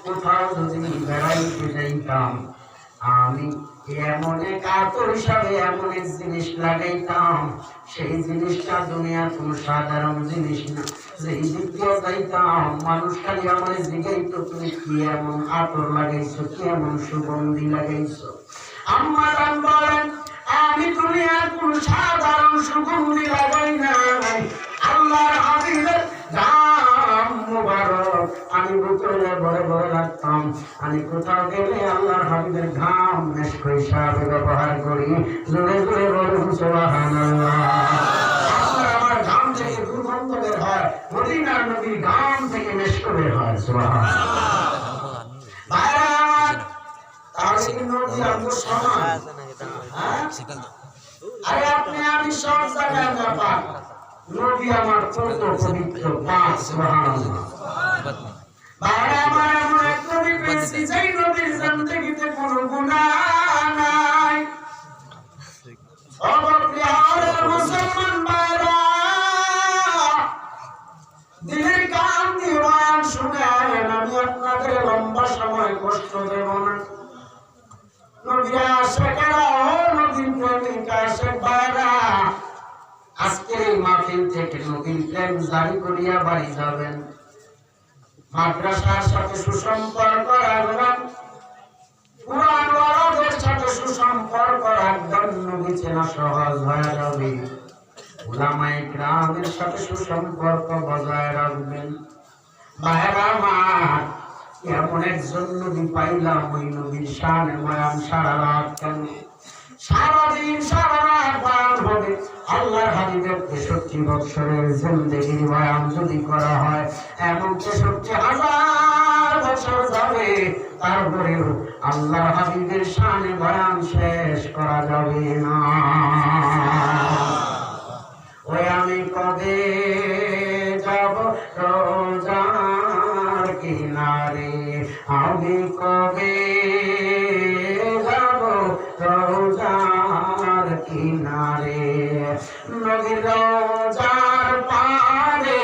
কোথাও যদি বেড়াইতে যাইতাম আমি এমন এক আতর হিসাবে এমন এক জিনিস লাগাইতাম, সেই জিনিসটা দুনিয়ার কোন সাধারণ জিনিস না। যেই দিক দিয়ে যাইতাম মানুষ খালি আমার জিগাইতো তুমি কি এমন আতর লাগাইছো, কি এমন সুগন্ধি লাগাইছো। আম্মা জান বলেন আমি দুনিয়ার কোন সাধারণ সুগন্ধি লাগাই নাই, আল্লাহর হাবিবের নাম মুবারক আমি বোতলে ভরে ভরে রাখতাম। আমি কোথাও গেলে আল্লাহর হাবিবের ঘাম মেশক হিসাবে ব্যবহার করি। জোরে জোরে বলুন সুবহানাল্লাহ। আমার ঘাম থেকে দুর্গন্ধ বের হয়, মদিনার নবীর ঘাম থেকে মেশক বের হয়। সুবহানাল্লাহ। ভাইরা তাহলে কি নবী আমগো সমান? আরে আপনি আমি সব জায়গায় না পাক, নবী আমার কত পবিত্র পাক। সুবহানাল্লাহ। ভাইরা আমার এমন এক নবী পেয়েছি যেই নবীর জিন্দেগিতে কোনো গুনাহ নাই। অবপ্রিয় মুসলমান ভাইরা দিলের কান দিওয়ান শুনেন, আমি আপনাদের লম্বা সময় কষ্ট দেব না। নবীর আশিকেরা ও নবীর প্রেমিক আশিক ভাইরা আজকের এই মাহফিল থেকে নবীর প্রেম জারি করিয়া বাড়ি যাবেন। মাদ্রাসার সাথে সুসম্পর্ক রাখবেন, কুরআন ওয়ালাদের সাথে সুসম্পর্ক রাখবেন, নবী চেনা সহজ হয়ে যাবে। উলামায়ে কিরামের সাথে সুসম্পর্ক বজায় রাখবেন। ভাইরা আমার এমন একজন নবী পাইলাম, ওই নবীর শানে বয়ান সারা রাত কেন, সারাদিন সারা রাত বয়ান হবে। আল্লাহর হাবিবের ৬৩ বছরের জিন্দেগির বয়ান যদি করা হয়, এমন ৬৩,০০০ বছর যাবে, তারপরেও আল্লাহর হাবিবের শানে বয়ান শেষ করা যাবে না। ওই আমি কবে যাব রোজার কিনারে, আমি কবে যাব রোজার কিনারে, নবীর রোজার পারে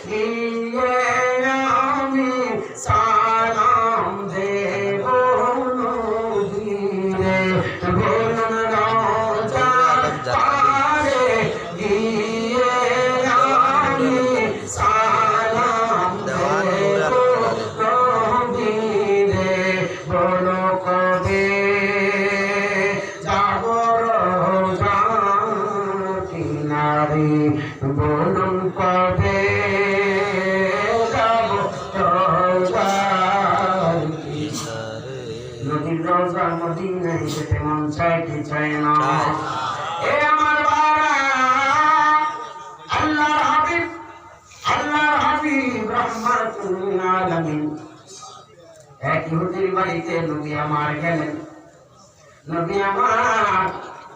গিয়ে আমি সালাম দেব নবীরে। বলুন রোজার পারে গিয়ে আমি সালাম দেব নবীরে। বলো কবে যাব রোজার কিনারে, বলুন কবে যাব রোজার কিনারে। নবীর রোজা মদিনায় যেতে মন চায় কি চায় না? এ আমার বাবা আল্লাহর হাবিব রাহমাতুল আলামিন এক ইহুদির বাড়িতে নবী আমার গেলেন। নবী আমার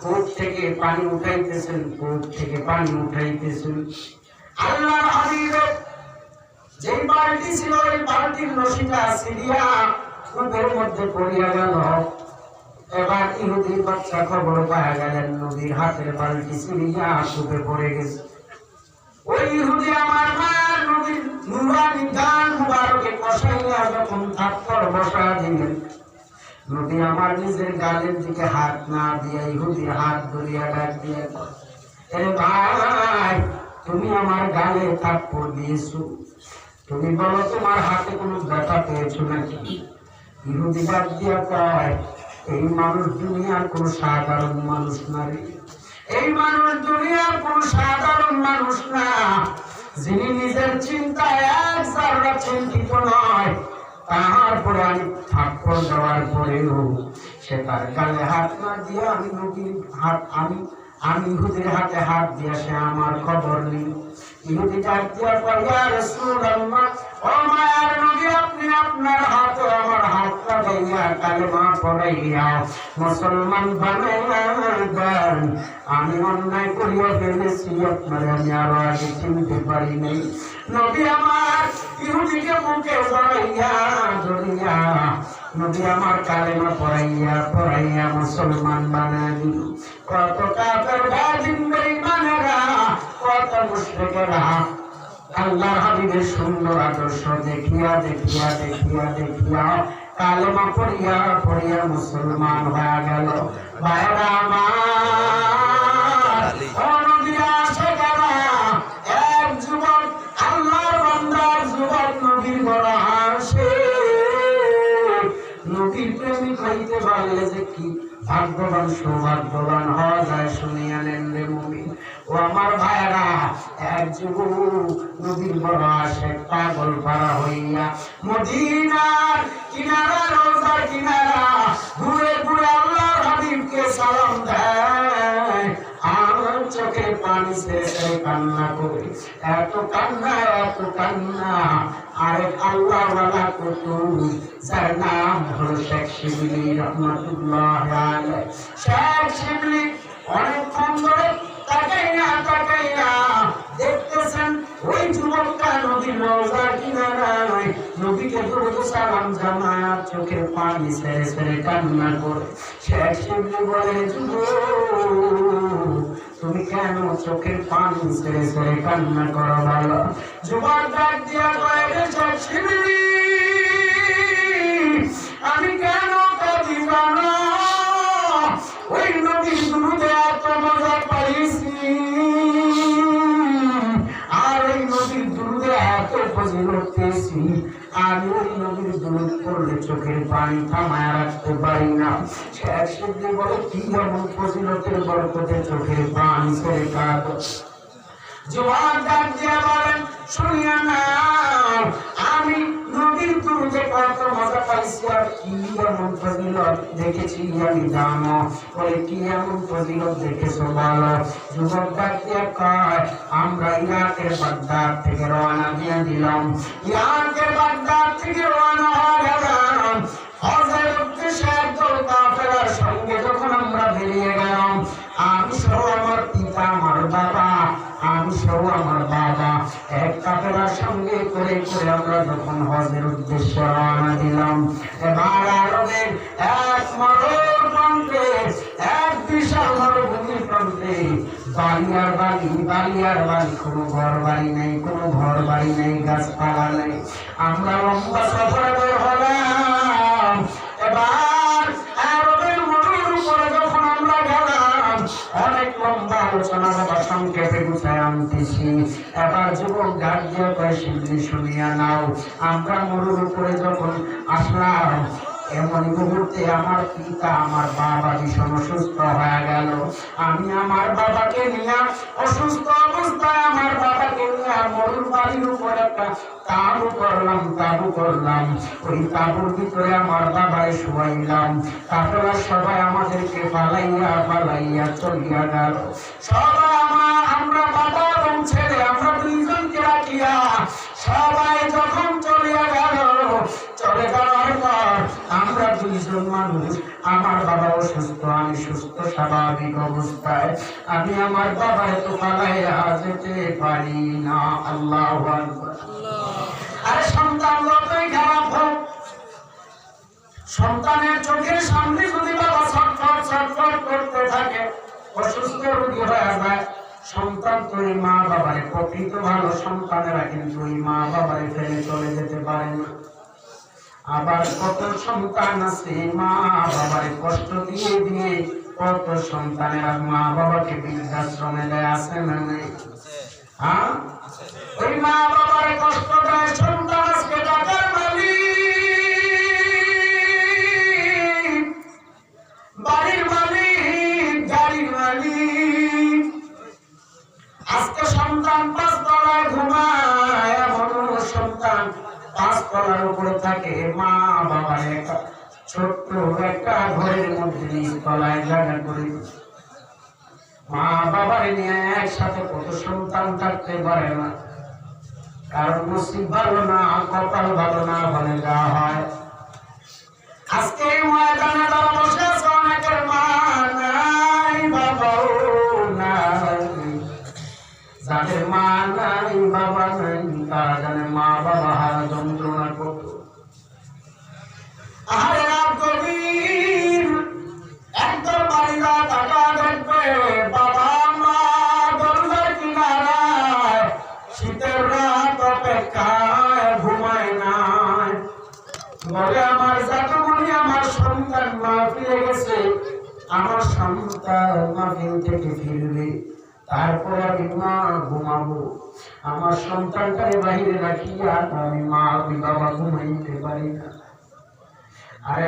কূপ থেকে পানি উঠাইতেছেন, কূপ থেকে পানি উঠাইতেছেন। আল্লাহর হাবিবের যে বালতি ছিল, এই বালতির রশিটা ছিঁড়িয়া কূপের মধ্যে পড়িয়া গেল। এবার ইহুদির বাচ্চা খবর পাওয়া গেলেন নবীর হাতের বালতি ছিঁড়িয়া কূপে পড়ে গেছে। ওই ইহুদি আমার মায়ের নবীর নুরানি গান মুবারকে কষাইয়া যখন থাপ্পড় বসা দিলেন, নবী আমার নিজের গালের দিকে হাত না দিয়ে ইহুদির হাত ধরিয়া ডাক দিয়ে, এ ভাই তুমি আমার গালে থাপ্পড় দিয়েছো, তুমি বলো তোমার হাতে কোনো ব্যথা পেয়েছো নাকি? ইহুদি ডাক দিয়া কয়, এই মানুষ দুনিয়ার কোন সাধারণ মানুষ না রে, এই মানুষ দুনিয়ার কোন সাধারণ মানুষ না, যিনি নিজের চিন্তায় এক জায়গা চিন্তিত নয়। তারপরে আমি থাপ্পড় দেওয়ার পরেও সে তার গালে হাত না দিয়ে আমি নবীর হাত আমি ইহুদির হাতে হাত দিয়ে সে আমার খবর নিল। ইহুদি ডাক দিয়া কয়, ইয়া রাসূলুল্লাহ, ও মায়ার নবী আপনি আপনার হাতে আমার হাতটা দিয়া কালেমা পড়াইয়া মুসলমান বানাইয়া দেন। আমি অন্যায় করিয়া ফেলেছি, আপনারে আমি আরো আগে চিনতে পারি নাই। নবী আমার ইহুদিকে বুকে জড়াইয়া ধরিয়া নবী আমার কালেমা পড়াইয়া মুসলমান বানায় দিল। কত কাফের বেঈমানেরা, কত মুশরিকেরা আল্লাহর হাবিবের সুন্দর আদর্শ দেখিয়া দেখিয়া দেখিয়া দেখিয়া কালেমা পড়িয়া পড়িয়া মুসলমান হয়ে গেল। ভাইরা আমার, ও নবী আশিকেরা, এক যুবক আল্লাহর বান্দার যুবক নবীর বড় আশিক, নবীর প্রেমিক হইতে পারলে যে কি ভাগ্যবান সৌভাগ্যবান হওয়া যায় শুনিয়া নেন রে মুমিন। ও আমার ভাইরা, এক যুবক নবীর বড় আশিক পাগল পারা হইয়া মদিনার কিনারা রোজার কিনারা ঘুরে ঘুরে আল্লাহর হাবিবকে সালাম দেয় আর চোখে পানি ছেড়ে কান্না করে, এত কান্না এত কান্না। আরেক আল্লাহওয়ালা কুতুব যার নাম হলো শেখ শিবলি রহমাতুল্লাহ আলাইহি। শেখ শিবলি অনেকক্ষণ ধরে তাকাইয়া দেখতেছেন ওই যুবকটা নবীর রওজার কিনারায় নবীকে দরুদ সালাম জানায়, চোখের পানি ছেড়ে ছেড়ে কান্না করে। শেখ শিবলি বলে, যুবক তুমি কেন চোখের পানি ছেড়ে ছেড়ে কান্না করো বলো? যুবক ডাক দিয়া কয়, শেখ শিবলি আমি কেন কাঁদি জানো? ওই নবীর দুরুদে এত মজা পাইছি, আর ওই নবীর দুরুদে এত ফজিলত পেয়েছি, আমি ওই নবীর দুরুদ পড়লে চোখের পানি থামায় রাখতে পারি না। শেখ শিবলি বলে, কি এমন ফজিলতের বরকতে চোখের পানি ছেড়ে কাঁদো? জবাব ডাক দিয়া বলেন, শুনিয়া নাও, আমি নবীর দুরুদে কত মজা পাইছি আর কি এমন ফজিলত দেখেছি আমি জানো। বলে, কি এমন ফজিলত দেখেছো বলো? যুবক ডাক দিয়া কয়, আমরা ইরাকের বাগদাদ থেকে রওনা দিয়ে দিলাম, ইরাকের বাগদাদ থেকে রওনা হয়ে গেলাম হজের উদ্দেশ্যে একদল কাফেলার সঙ্গে। যখন আমরা বেরিয়ে গেলাম, আমি সহ আমার পিতা আমার বাবা, আমি সহ আমার বাবা এক কাফেলার সঙ্গে করে করে আমরা যখন হজের উদ্দেশ্যে রওনা দিলাম, এবার আরবের এক মরুর প্রান্তে, এক বিশাল মরুভূমির প্রান্তে বালি আর বালি, বালি আর বালি, কোনো ঘর বাড়ি নেই, কোনো ঘর বাড়ি নেই, গাছপালা নেই। আমরা লম্বা সফরে বের হলাম। এবার আরবের মরুর উপরে যখন আমরা গেলাম, অনেক লম্বা আলোচনা বাবা সংক্ষেপে গুছায় আনতেছি। এবার যুবক ডাক দিয়ে কয়, শিবলি শুনিয়া নাও, আমরা মরুর উপরে যখন আসলাম এমন মুহূর্তে আমার পিতা আমার বাবা ভীষণ অসুস্থ হয়ে গেল। আমি আমার বাবাকে নিয়ে অসুস্থ অবস্থায় আমার বাবাকে নিয়ে মরুর বাড়ির উপর একটা তাবু করলাম। ওই তাবুর ভিতরে আমার বাবাই শুয়াইলাম। তারপরে সবাই আমাদেরকে পালাইয়া চলিয়া গেল। সবাই আমরা বাবা এবং ছেলে আমরা দুইজনকে রাখিয়া সবাই যখন চলিয়া গেল, চলে যাওয়ার পর আমরা দুইজন মানুষ, আমার বাবা অসুস্থ, আমি সুস্থ স্বাভাবিক অবস্থায়, আমি আমার বাবার তো পালাইয়া যেতে পারি না। আল্লাহু আকবার। আরে সন্তান যতই খারাপ হোক, সন্তানের চোখের সামনে যদি বাবা ছটফট করতে থাকে, অসুস্থ রোগী হয়ে যায়, সন্তান তো এই মা বাবারে, প্রকৃত ভালো সন্তানেরা কিন্তু ওই মা বাবারে ফেলে চলে যেতে পারে না। আবার কত সন্তান আছে মা বাবারে কষ্ট দিয়ে দিয়ে, কত সন্তানেরা মা বাবাকে বৃদ্ধাশ্রমে দেয়, আছে না নেই? হ্যাঁ, ওই মা বাবারে কষ্ট দেয় সন্তান। আজকে টাকার মালিক, বাড়ির মালিক, গাড়ির মালিক, আজকে সন্তান 5 তলায় ঘুমায়, এমন সন্তান 5 তলার উপরে থাকে, মা বাবার একটা ছোট্ট একটা ঘরের মধ্যে 20 তলায় জায়গা করে। মা বাবার নিয়ে একসাথে কত সন্তান থাকতে পারে না, কারণ নসিব ভালো না, কপাল ভালো না বলে যা হয়। আজকে ময়দানে যারা বসে আছে, অনেকের মা নাই, বাবাও নাই। যাদের মা নাই, বাবা নাই, তারা জানে মা বাবা হারা যন্ত্রণা কত। আরে গভীর একদম বাড়িরা টাকা দেখবে, বাবা মা দরজার কিনারায় শীতের রাত বলে আমার জাতমণি আমার সন্তান মাহফিলে গেছে, আমার সন্তান মাহফিল থেকে ফিরবে, তারপরে আমি মা ঘুমাবো। আমার সন্তানটারে বাহিরে রাখিয়া আমি মা বাবা ঘুমাইতে পারি না। আর